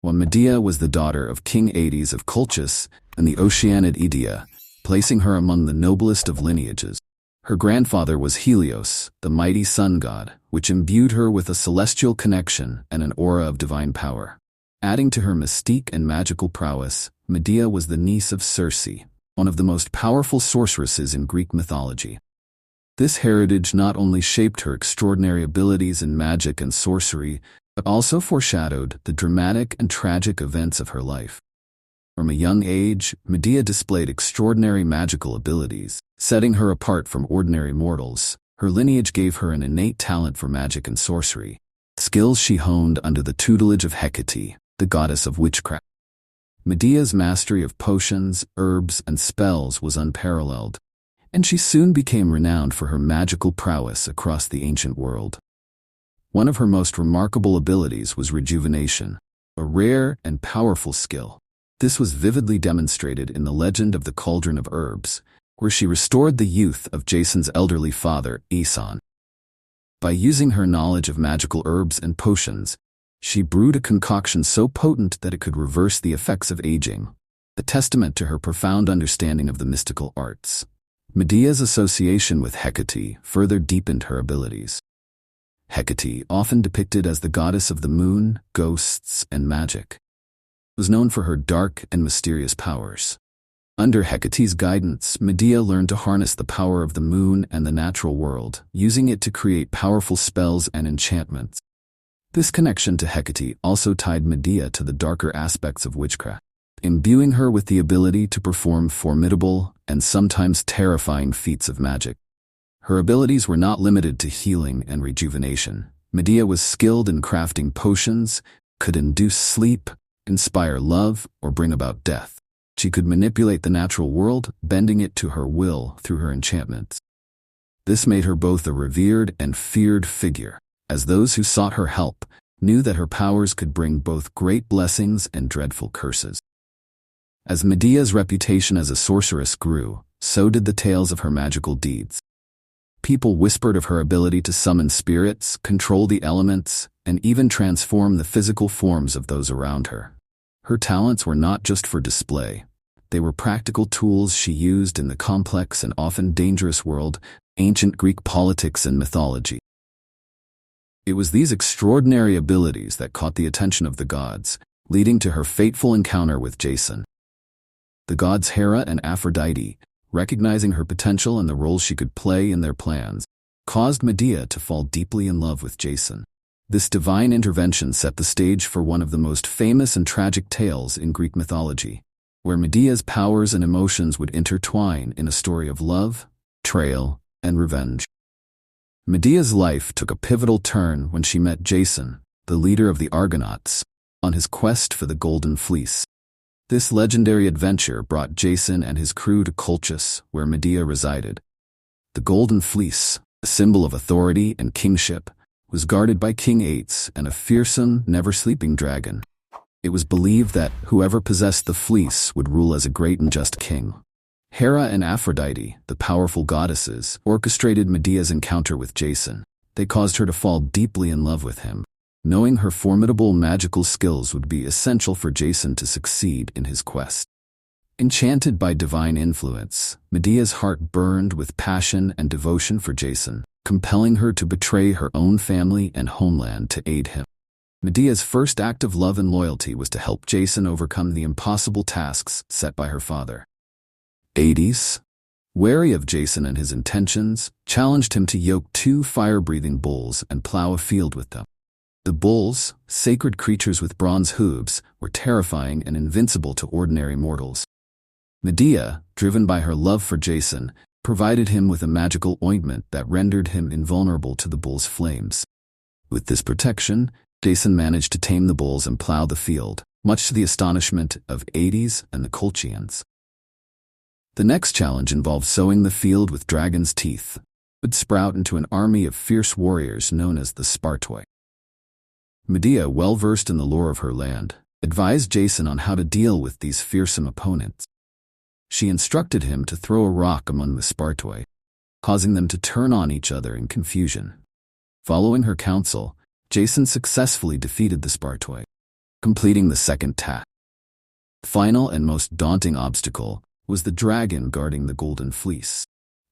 while Medea was the daughter of King Aeëtes of Colchis and the Oceanid Edea, placing her among the noblest of lineages. Her grandfather was Helios, the mighty sun god, which imbued her with a celestial connection and an aura of divine power. Adding to her mystique and magical prowess, Medea was the niece of Circe, one of the most powerful sorceresses in Greek mythology. This heritage not only shaped her extraordinary abilities in magic and sorcery, but also foreshadowed the dramatic and tragic events of her life. From a young age, Medea displayed extraordinary magical abilities, setting her apart from ordinary mortals. Her lineage gave her an innate talent for magic and sorcery, skills she honed under the tutelage of Hecate, the goddess of witchcraft. Medea's mastery of potions, herbs, and spells was unparalleled, and she soon became renowned for her magical prowess across the ancient world. One of her most remarkable abilities was rejuvenation, a rare and powerful skill. This was vividly demonstrated in the legend of the Cauldron of Herbs, where she restored the youth of Jason's elderly father, Aeson. By using her knowledge of magical herbs and potions, she brewed a concoction so potent that it could reverse the effects of aging, a testament to her profound understanding of the mystical arts. Medea's association with Hecate further deepened her abilities. Hecate, often depicted as the goddess of the moon, ghosts, and magic, was known for her dark and mysterious powers. Under Hecate's guidance, Medea learned to harness the power of the moon and the natural world, using it to create powerful spells and enchantments. This connection to Hecate also tied Medea to the darker aspects of witchcraft, imbuing her with the ability to perform formidable and sometimes terrifying feats of magic. Her abilities were not limited to healing and rejuvenation. Medea was skilled in crafting potions, could induce sleep, inspire love, or bring about death. She could manipulate the natural world, bending it to her will through her enchantments. This made her both a revered and feared figure, as those who sought her help knew that her powers could bring both great blessings and dreadful curses. As Medea's reputation as a sorceress grew, so did the tales of her magical deeds. People whispered of her ability to summon spirits, control the elements, and even transform the physical forms of those around her. Her talents were not just for display. They were practical tools she used in the complex and often dangerous world, ancient Greek politics and mythology. It was these extraordinary abilities that caught the attention of the gods, leading to her fateful encounter with Jason. The gods Hera and Aphrodite, recognizing her potential and the role she could play in their plans, caused Medea to fall deeply in love with Jason. This divine intervention set the stage for one of the most famous and tragic tales in Greek mythology, where Medea's powers and emotions would intertwine in a story of love, betrayal, and revenge. Medea's life took a pivotal turn when she met Jason, the leader of the Argonauts, on his quest for the Golden Fleece. This legendary adventure brought Jason and his crew to Colchis, where Medea resided. The Golden Fleece, a symbol of authority and kingship, was guarded by King Aeëtes and a fearsome, never-sleeping dragon. It was believed that whoever possessed the fleece would rule as a great and just king. Hera and Aphrodite, the powerful goddesses, orchestrated Medea's encounter with Jason. They caused her to fall deeply in love with him, knowing her formidable magical skills would be essential for Jason to succeed in his quest. Enchanted by divine influence, Medea's heart burned with passion and devotion for Jason, compelling her to betray her own family and homeland to aid him. Medea's first act of love and loyalty was to help Jason overcome the impossible tasks set by her father. Aeëtes, wary of Jason and his intentions, challenged him to yoke 2 fire-breathing bulls and plow a field with them. The bulls, sacred creatures with bronze hooves, were terrifying and invincible to ordinary mortals. Medea, driven by her love for Jason, provided him with a magical ointment that rendered him invulnerable to the bull's flames. With this protection, Jason managed to tame the bulls and plow the field, much to the astonishment of Aeëtes and the Colchians. The next challenge involved sowing the field with dragon's teeth, would sprout into an army of fierce warriors known as the Spartoi. Medea, well versed in the lore of her land, advised Jason on how to deal with these fearsome opponents. She instructed him to throw a rock among the Spartoi, causing them to turn on each other in confusion. Following her counsel, Jason successfully defeated the Spartoi. completing the second task. Final and most daunting obstacle was the dragon guarding the Golden Fleece.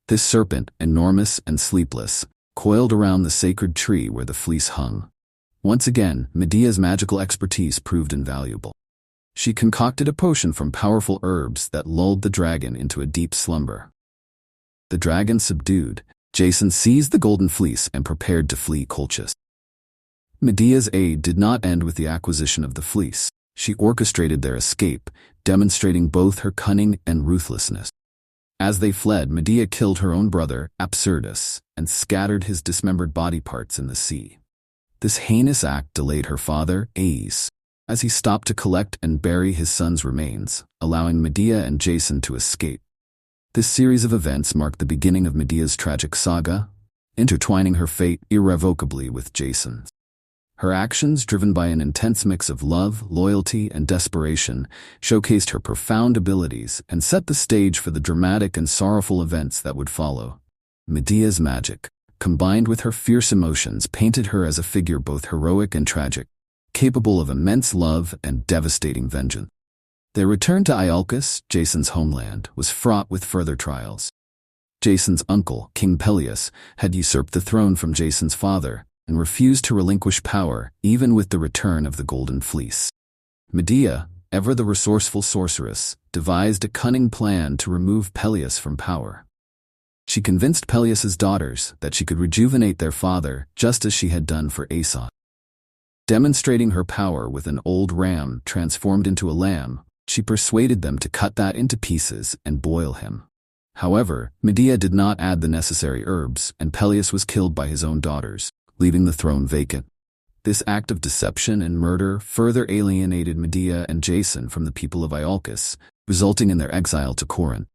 This serpent, enormous and sleepless, coiled around the sacred tree where the fleece hung. Once again, Medea's magical expertise proved invaluable. She concocted a potion from powerful herbs that lulled the dragon into a deep slumber. The dragon subdued, Jason seized the Golden Fleece and prepared to flee Colchis. Medea's aid did not end with the acquisition of the fleece. She orchestrated their escape, demonstrating both her cunning and ruthlessness. As they fled, Medea killed her own brother, Absurdus, and scattered his dismembered body parts in the sea. This heinous act delayed her father, Aeëtes, as he stopped to collect and bury his son's remains, allowing Medea and Jason to escape. This series of events marked the beginning of Medea's tragic saga, intertwining her fate irrevocably with Jason's. Her actions, driven by an intense mix of love, loyalty, and desperation, showcased her profound abilities and set the stage for the dramatic and sorrowful events that would follow. Medea's magic, combined with her fierce emotions, painted her as a figure both heroic and tragic, capable of immense love and devastating vengeance. Their return to Iolcus, Jason's homeland, was fraught with further trials. Jason's uncle, King Pelias, had usurped the throne from Jason's father and refused to relinquish power even with the return of the Golden Fleece. Medea, ever the resourceful sorceress, devised a cunning plan to remove Pelias from power. She convinced Pelias's daughters that she could rejuvenate their father just as she had done for Aeson. Demonstrating her power with an old ram transformed into a lamb, she persuaded them to cut that into pieces and boil him. However, Medea did not add the necessary herbs, and Pelias was killed by his own daughters, leaving the throne vacant. This act of deception and murder further alienated Medea and Jason from the people of Iolcus, resulting in their exile to Corinth.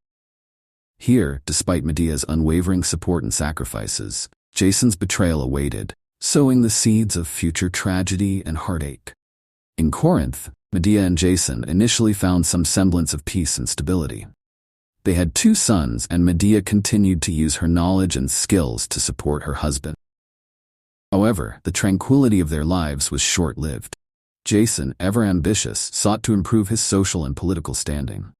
Here, despite Medea's unwavering support and sacrifices, Jason's betrayal awaited, sowing the seeds of future tragedy and heartache. In Corinth, Medea and Jason initially found some semblance of peace and stability. They had 2 sons, and Medea continued to use her knowledge and skills to support her husband. However, the tranquility of their lives was short-lived. Jason, ever ambitious, sought to improve his social and political standing.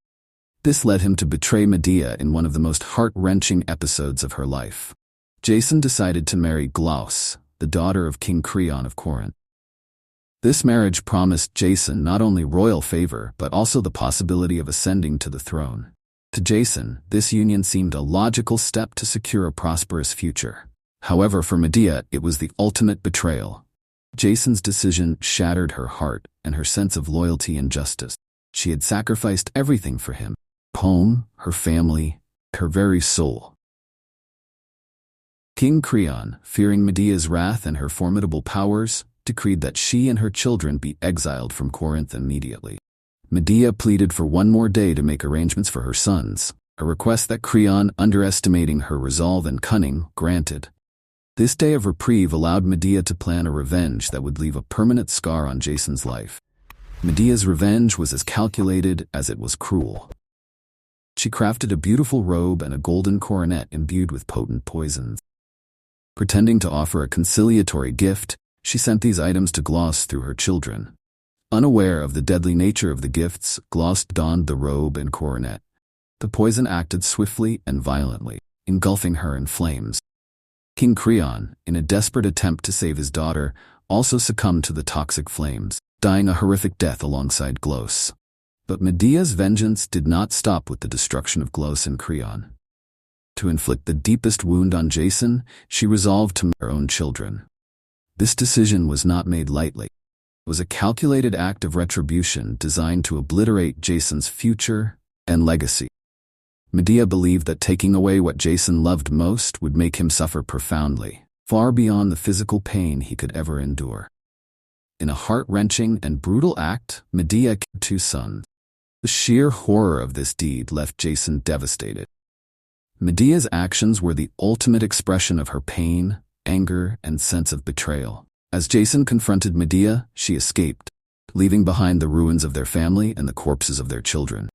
This led him to betray Medea in one of the most heart-wrenching episodes of her life. Jason decided to marry Glauce, the daughter of King Creon of Corinth. This marriage promised Jason not only royal favor but also the possibility of ascending to the throne. To Jason, this union seemed a logical step to secure a prosperous future. However, for Medea, it was the ultimate betrayal. Jason's decision shattered her heart and her sense of loyalty and justice. She had sacrificed everything for him: home, her family, her very soul. King Creon, fearing Medea's wrath and her formidable powers, decreed that she and her children be exiled from Corinth immediately. Medea pleaded for one more day to make arrangements for her sons, a request that Creon, underestimating her resolve and cunning, granted. This day of reprieve allowed Medea to plan a revenge that would leave a permanent scar on Jason's life. Medea's revenge was as calculated as it was cruel. She crafted a beautiful robe and a golden coronet imbued with potent poisons. Pretending to offer a conciliatory gift, she sent these items to Glauce through her children. Unaware of the deadly nature of the gifts, Glauce donned the robe and coronet. The poison acted swiftly and violently, engulfing her in flames. King Creon, in a desperate attempt to save his daughter, also succumbed to the toxic flames, dying a horrific death alongside Glauce. But Medea's vengeance did not stop with the destruction of Glauce and Creon. To inflict the deepest wound on Jason, she resolved to murder her own children. This decision was not made lightly. It was a calculated act of retribution designed to obliterate Jason's future and legacy. Medea believed that taking away what Jason loved most would make him suffer profoundly, far beyond the physical pain he could ever endure. In a heart-wrenching and brutal act, Medea killed 2 sons. The sheer horror of this deed left Jason devastated. Medea's actions were the ultimate expression of her pain, anger, and sense of betrayal. As Jason confronted Medea, she escaped, leaving behind the ruins of their family and the corpses of their children.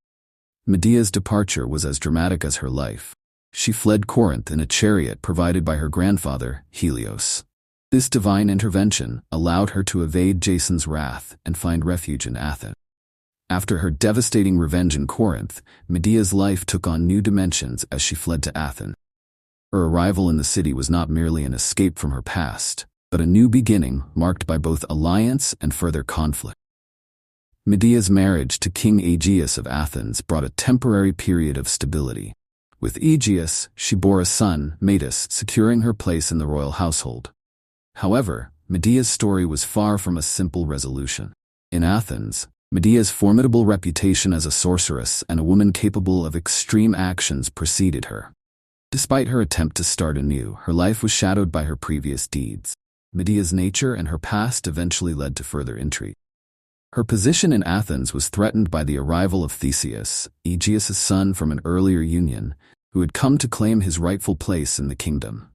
Medea's departure was as dramatic as her life. She fled Corinth in a chariot provided by her grandfather, Helios. This divine intervention allowed her to evade Jason's wrath and find refuge in Athens. After her devastating revenge in Corinth, Medea's life took on new dimensions as she fled to Athens. Her arrival in the city was not merely an escape from her past, but a new beginning marked by both alliance and further conflict. Medea's marriage to King Aeëtes of Athens brought a temporary period of stability. With Aegeus, she bore a son, Aeëtes, securing her place in the royal household. However, Medea's story was far from a simple resolution. In Athens, Medea's formidable reputation as a sorceress and a woman capable of extreme actions preceded her. Despite her attempt to start anew, her life was shadowed by her previous deeds. Medea's nature and her past eventually led to further intrigue. Her position in Athens was threatened by the arrival of Theseus, Aegeus' son from an earlier union, who had come to claim his rightful place in the kingdom.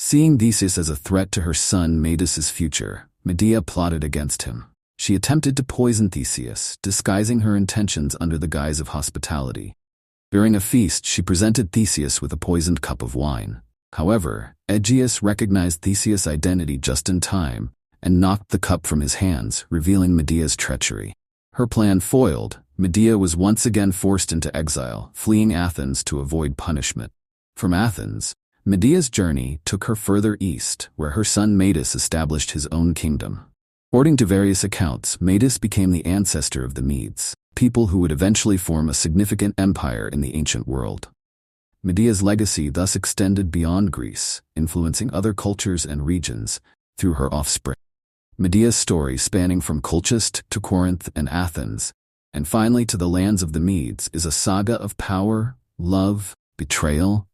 Seeing Theseus as a threat to her son Aeëtes' future, Medea plotted against him. She attempted to poison Theseus, disguising her intentions under the guise of hospitality. During a feast, she presented Theseus with a poisoned cup of wine. However, Aegeus recognized Theseus' identity just in time and knocked the cup from his hands, revealing Medea's treachery. Her plan foiled, Medea was once again forced into exile, fleeing Athens to avoid punishment. From Athens, Medea's journey took her further east, where her son Aeëtes established his own kingdom. According to various accounts, Aeëtes became the ancestor of the Medes, people who would eventually form a significant empire in the ancient world. Medea's legacy thus extended beyond Greece, influencing other cultures and regions through her offspring. Medea's story, spanning from Colchis to Corinth and Athens, and finally to the lands of the Medes, is a saga of power, love, betrayal,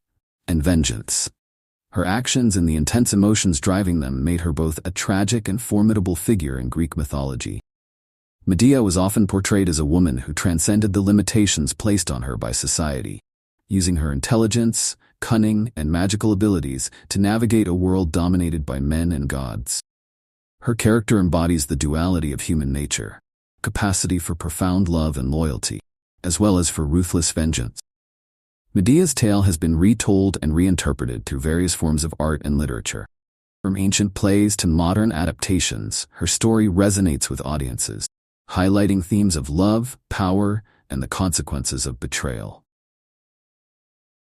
and vengeance. Her actions and the intense emotions driving them made her both a tragic and formidable figure in Greek mythology. Medea was often portrayed as a woman who transcended the limitations placed on her by society, using her intelligence, cunning, and magical abilities to navigate a world dominated by men and gods. Her character embodies the duality of human nature, capacity for profound love and loyalty, as well as for ruthless vengeance. Medea's tale has been retold and reinterpreted through various forms of art and literature. From ancient plays to modern adaptations, her story resonates with audiences, highlighting themes of love, power, and the consequences of betrayal.